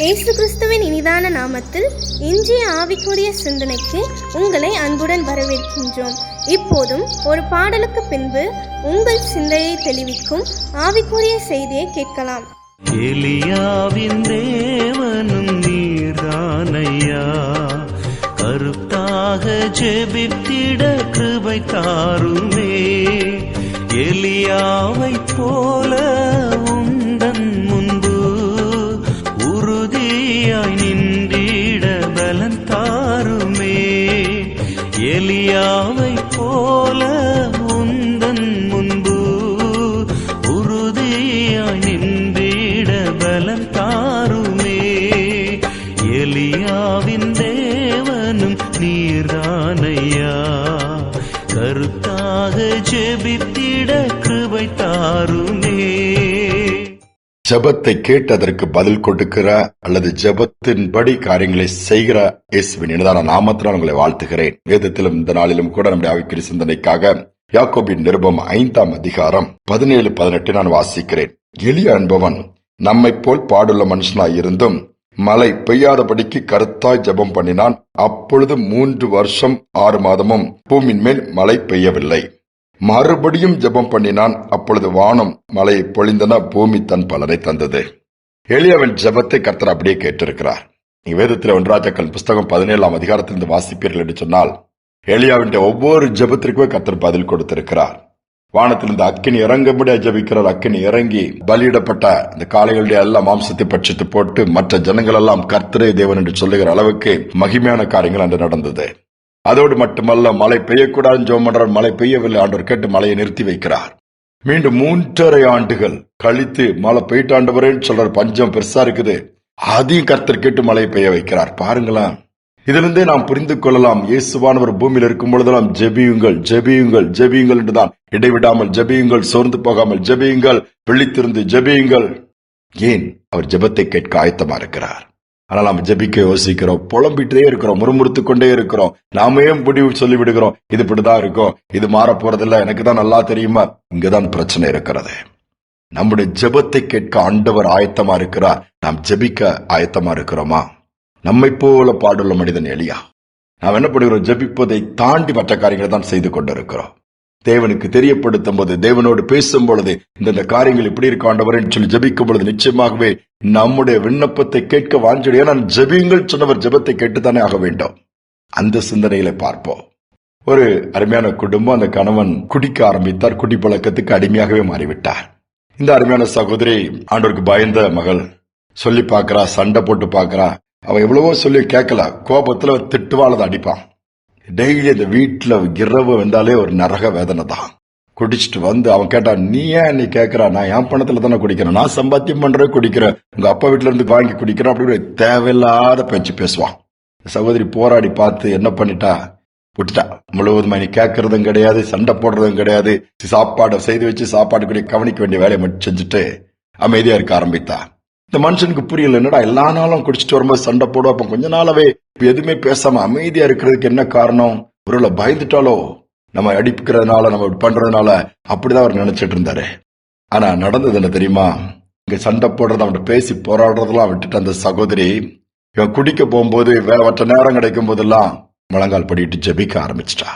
இயேசு கிறிஸ்துவின் இனிதான நாமத்தில் இன்றைய ஆவிக்குரிய சிந்தனைக்கு உங்களை அன்புடன் வரவேற்கின்றோம். இப்போதும் ஒரு பாடலுக்கு பின்பு உங்கள் சிந்தையை தெளிவிக்கும் ஆவிக்குரிய செய்தியை கேட்கலாம். எலியாவின் தேவனும் நீர்தானையா, கருத்தாக ஜெபித்திட கிருபை தாருமே. எலியாவை போல உந்தன் முன்பு உறுதியாய் நின்றிட பலன் தாருமே. எலியாவை போல உந்தன் முன்பு உறுதியாய் நின்றிட பலன் தாருமே. எலியாவின் தேவனும் நீர்தானையா, கருத்தாக ஜெபித்திட கிருபை தாருமே. ஜெபத்தை கேட்டு அதற்கு பதில் கொடுக்கிற அல்லது ஜெபத்தின்படி காரியங்களை செய்கிற இயேசுவின் இனிதான நாமத்தினால் உங்களை வாழ்த்துகிறேன். வேதத்திலும் இந்த நாளிலும் கூட நம்முடைய ஆவிக்குரிய சிந்தனைக்காக யாக்கோபின் நிருபம் 5ஆம் அதிகாரம் 17-18 நான் வாசிக்கிறேன். எலியா என்பவன் நம்மை போல் பாடுள்ள மனுஷனாய் இருந்தும் மழை பெய்யாதபடிக்கு கருத்தாய் ஜெபம் பண்ணினான். அப்பொழுது 3 வருஷம் 6 மாதமும் பூமியின் மேல் மழை பெய்யவில்லை. மறுபடியும் ஜெபம் பண்ணினான். அப்பொழுது வானம் மழையை பொழிந்தன, பூமி தன் பலனை தந்தது. எலியாவின் ஜெபத்தை கர்த்தர் அப்படியே கேட்டிருக்கிறார். நீ வேதத்தில் 1 ராஜாக்கள் புஸ்தகம் 17ஆம் அதிகாரத்திலிருந்து வாசிப்பீர்கள் என்று சொன்னால் எலியாவின் ஒவ்வொரு ஜெபத்திற்குமே கர்த்தர் பதில் கொடுத்திருக்கிறார். வானத்திலிருந்து அக்கினி இறங்கும்படி ஜெபிக்கிறார். அக்கினி இறங்கி பலியிடப்பட்ட இந்த காளைகளுடைய எல்லாம் மாம்சத்தை பட்சித்து போட்டு மற்ற ஜனங்கள் எல்லாம் கர்த்தரே தேவன் என்று சொல்லுகிற அளவுக்கு மகிமையான காரியங்கள் அன்று நடந்தது. அதோடு மட்டுமல்ல, மழை பெய்யக்கூடாதுன்னு ஜெபம் பண்றார். மழை பெய்யவில்லை. ஆண்டவர் கேட்டு மழையை நிறுத்தி வைக்கிறார். மீண்டும் 3.5 ஆண்டுகள் கழித்து மழை பெய்யிட்டு ஆண்டவரேன்னு சொல்றார். பஞ்சம் பெருசா இருக்குது. அதையும் கர்த்தர் கேட்டு மழையை பெய்ய வைக்கிறார். பாருங்களேன், இதிலிருந்தே நாம் புரிந்து கொள்ளலாம், இயேசுவானவர் பூமியில் இருக்கும் பொழுதெல்லாம் ஜெபியுங்கள் ஜெபியுங்கள் ஜெபியுங்கள் என்றுதான், இடைவிடாமல் ஜெபியுங்கள், சோர்ந்து போகாமல் ஜெபியுங்கள், விழித்திருந்து ஜெபியுங்கள். ஏன்? அவர் ஜெபத்தை கேட்க ஆயத்தமா இருக்கிறார். ஆனால் நாம் ஜெபிக்க யோசிக்கிறோம், புலம்பிட்டே இருக்கிறோம், முறுமுறுத்து கொண்டே இருக்கிறோம். நாமே முடிவு சொல்லி விடுகிறோம், இது இப்படிதான் இருக்கும், இது மாற போறதில்லை, எனக்கு தான் நல்லா தெரியுமா. இங்கதான் பிரச்சனை இருக்கிறது. நம்முடைய ஜெபத்தை கேட்க ஆண்டவர் ஆயத்தமா இருக்கிறார். நாம் ஜெபிக்க ஆயத்தமா இருக்கிறோமா? நம்மை போல பாடுள்ள மனிதன் எலியா. நாம் என்ன பண்ணுகிறோம்? ஜெபிப்பதை தாண்டி மற்ற காரியங்களை தான் செய்து கொண்டிருக்கிறோம். தேவனுக்கு தெரியப்படுத்தும் போது, தேவனோடு பேசும் பொழுது, இந்த காரியங்கள் இப்படி இருக்க ஆண்டவரேன்னு சொல்லி ஜெபிக்கும் பொழுது நிச்சயமாகவே நம்முடைய விண்ணப்பத்தை கேட்க வாஞ்சிடு. ஏன்னா ஜெபியுங்கள் சொன்னவர் ஜெபத்தை கேட்டுத்தானே ஆக வேண்டும். அந்த சிந்தனைகளை பார்ப்போம். ஒரு அருமையான குடும்பம். அந்த கணவன் குடிக்க ஆரம்பித்தார். குடி பழக்கத்துக்கு அடிமையாகவே மாறிவிட்டார். இந்த அருமையான சகோதரி ஆண்டவருக்கு பயந்த மகள். சொல்லி பாக்குறா, சண்டை போட்டு பாக்குறா. அவன் எவ்வளவோ சொல்லி கேட்கல. கோபத்துல திட்டுவாளதை அடிப்பான். டெய்லி அந்த வீட்டுல இரவு வந்தாலே ஒரு நரக வேதனை தான். குடிச்சிட்டு வந்து அவன் கேட்டா, நீ ஏன் நீ கேட்கறா? நான் என் பணத்துல தானே குடிக்கிறேன், நான் சம்பாத்தியம் பண்றேன், குடிக்கிறேன், உங்க அப்பா வீட்டுல இருந்து வாங்கி குடிக்கிறேன், அப்படி தேவையில்லாத பேச்சு பேசுவான். சகோதரி போராடி பார்த்து என்ன பண்ணிட்டா, விட்டுட்டா. முழுவதுமா நீ கேட்கறதும் கிடையாது, சண்டை போடுறதும் கிடையாது. சாப்பாடை செய்து வச்சு சாப்பாடு கூட கவனிக்க வேண்டிய வேலையை மட்டும் செஞ்சுட்டு அமைதியா இருக்க ஆரம்பித்தா. இந்த மனுஷனுக்கு புரியல, என்னடா எல்லா நாளும் குடிச்சிட்டு வரும்போது சண்டை போடுவோம், அப்ப கொஞ்ச நாளாவே எதுவுமே பேசாம அமைதியா இருக்கிறதுக்கு என்ன காரணம்? ஒருவேளை பயந்துட்டாலோ, நம்ம அடிக்கிறதுனால, நம்ம பண்றதுனால, அப்படிதான் அவர் நினைச்சிட்டு இருந்தாரு. ஆனா நடந்தது என்ன தெரியுமா? இங்க சண்டை போடுறது, அவன்கிட்ட பேசி போராடுறதெல்லாம் விட்டுட்டு அந்த சகோதரி இவன் குடிக்க போகும்போது மற்ற நேரம் கிடைக்கும் போதெல்லாம் முழங்கால் படிட்டு ஜெபிக்க ஆரம்பிச்சிட்டா.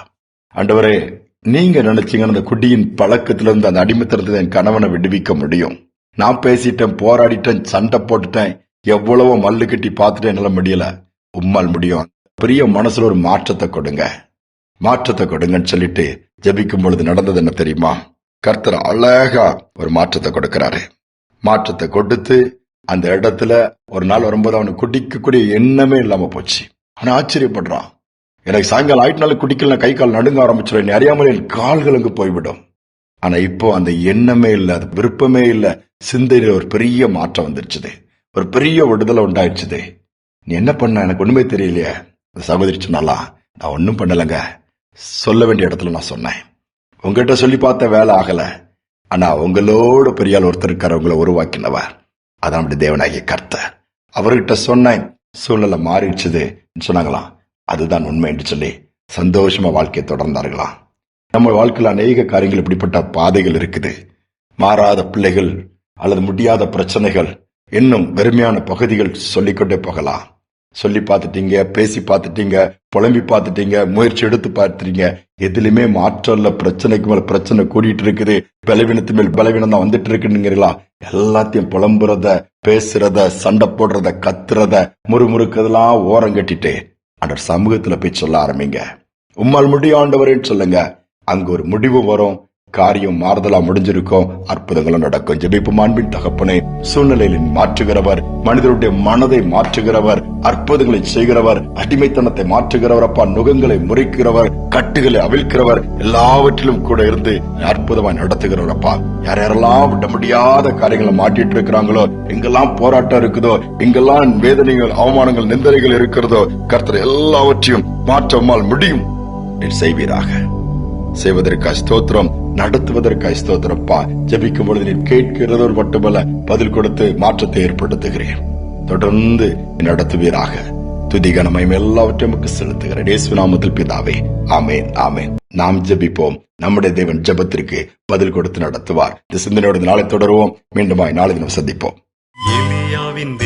ஆண்டவரே, நீங்க நினைச்சீங்கன்னா அந்த குடியின் பழக்கத்துல இருந்து, அந்த அடிமைத்தனத்துல என் கணவனை விடுவிக்க முடியும். நான் பேசிட்டேன், போராடிட்டேன், சண்டை போட்டுட்டேன், எவ்வளவோ மல்லு கட்டி பார்த்துட்டேன், என்னால முடியல. உம்மால் முடியும். பெரிய மனசுல ஒரு மாற்றத்தை கொடுங்க, மாற்றத்தை கொடுங்கன்னு சொல்லிட்டு ஜெபிக்கும் பொழுது நடந்தது என்ன தெரியுமா? கர்த்தர் அழகா ஒரு மாற்றத்தை கொடுக்கிறாரு. மாற்றத்தை கொடுத்து அந்த இடத்துல ஒரு நாள் வரும்போது அவனுக்கு குடிக்கக்கூடிய எண்ணமே இல்லாம போச்சு. அவன் ஆச்சரியப்படுறான். எனக்கு சாயங்காலம் ஆயிட்டுனால குடிக்கல, கை கால் நடுங்க ஆரம்பிச்சிடும், அறியாமல் என் கால்கள் அங்கு போய்விடும். ஆனா இப்போ அந்த எண்ணமே இல்ல, அது விருப்பமே இல்ல. சிந்தையில ஒரு பெரிய மாற்றம் வந்துருச்சுது, ஒரு பெரிய விடுதலை உண்டாயிடுச்சுது. நீ என்ன பண்ண? எனக்கு ஒண்ணுமே தெரியலையே. சகோதரி சொன்னாலா, நான் ஒன்னும் பண்ணலங்க, சொல்ல வேண்டிய இடத்துல நான் சொன்னேன். உங்ககிட்ட சொல்லி பார்த்த வேலை ஆகல. ஆனா உங்களோட பெரியால் ஒருத்தர் இருக்கார், உங்களை உருவாக்கினவர், அதான் நம்முடைய தேவனாகிய கர்த்தர். அவர்கிட்ட சொன்னேன், சூழ்நிலை மாறிடுச்சுது சொன்னாங்களாம். அதுதான் உண்மை என்று சொல்லி சந்தோஷமா வாழ்க்கையை தொடர்ந்தார்களாம். நம்ம வாழ்க்கையில் அநேக காரியங்கள் இப்படிப்பட்ட பாதைகள் இருக்குது. மாறாத பிள்ளைகள் அல்லது முடியாத பிரச்சனைகள், இன்னும் வெறுமையான பகுதிகள் சொல்லிக்கொண்டே போகலாம். சொல்லி பார்த்துட்டீங்க, பேசி பார்த்துட்டீங்க, புலம்பி பார்த்துட்டீங்க, முயற்சி எடுத்து பார்த்துட்டீங்க. எதுலையுமே மாற்றம் இல்ல. பிரச்சனைக்கு மேல பிரச்சனை கூடிட்டு இருக்குது. பலவீனத்து மேல் பலவீனம் தான் வந்துட்டு இருக்குங்களா? எல்லாத்தையும் புலம்புறத, பேசுறத, சண்டை போடுறத, கத்துறத, முறுமுறுக்கிறதெல்லாம் ஓரம் கட்டிட்டு ஆண்டவர் சமூகத்துல போய் சொல்ல ஆரம்பிங்க. உம்மால் முடியும் ஆண்டவரேன்னு சொல்லுங்க. அங்க ஒரு முடிவு வரும். காரியம் மாறுதலா முடிஞ்சிருக்கும். அற்புதங்களும் நடக்கும். ஜெபிப்போம். அன்பின் தகப்பனே, சூழ்நிலையை மாற்றுகிறவர், மனிதருடைய மனதை மாற்றுகிறவர், அற்புதங்களை செய்கிறவர், அடிமைத்தனத்தை மாற்றுகிறவர், அப்பா நுகங்களை முறிக்கிறவர், கட்டுகளை அவிழ்க்கிறவர், எல்லாவற்றிலும் கூட இருந்து அற்புதமாய் நடத்துகிறவர். அப்பா யாரெல்லாம் விட முடியாத காரியங்களை மாட்டிட்டு இருக்கிறாங்களோ, எங்கெல்லாம் போராட்டம் இருக்குதோ, எங்கெல்லாம் வேதனைகள், அவமானங்கள், நிந்தனைகள் இருக்கிறதோ, கர்த்தர் எல்லாவற்றையும் மாற்றமால் முடியும் செய்வீராக. செய்வதற்காய் ஸ்தோத்திரம், நடத்துவதற்காய் ஸ்தோத்திரப்பா. ஜெபிக்கும் பொழுது நீர் கேட்கிறதோடு மட்டுமல்ல, பதில் கொடுத்து மாற்றத்தை ஏற்படுத்துகிறேன். தொடர்ந்து நடத்துவீராக. துதி கனமயம் எல்லாவற்றையும் நமக்கு செலுத்துகிறேன். இயேசு நாமத்தில் பிதாவே, ஆமேன், ஆமேன். நாம் ஜெபிப்போம். நம்முடைய தேவன் ஜெபத்திற்கு பதில் கொடுத்து நடத்துவார். இந்த சிந்தனையோடு நாளை தொடருவோம். மீண்டுமாய் நாளை தினம் சந்திப்போம். எலியாவின்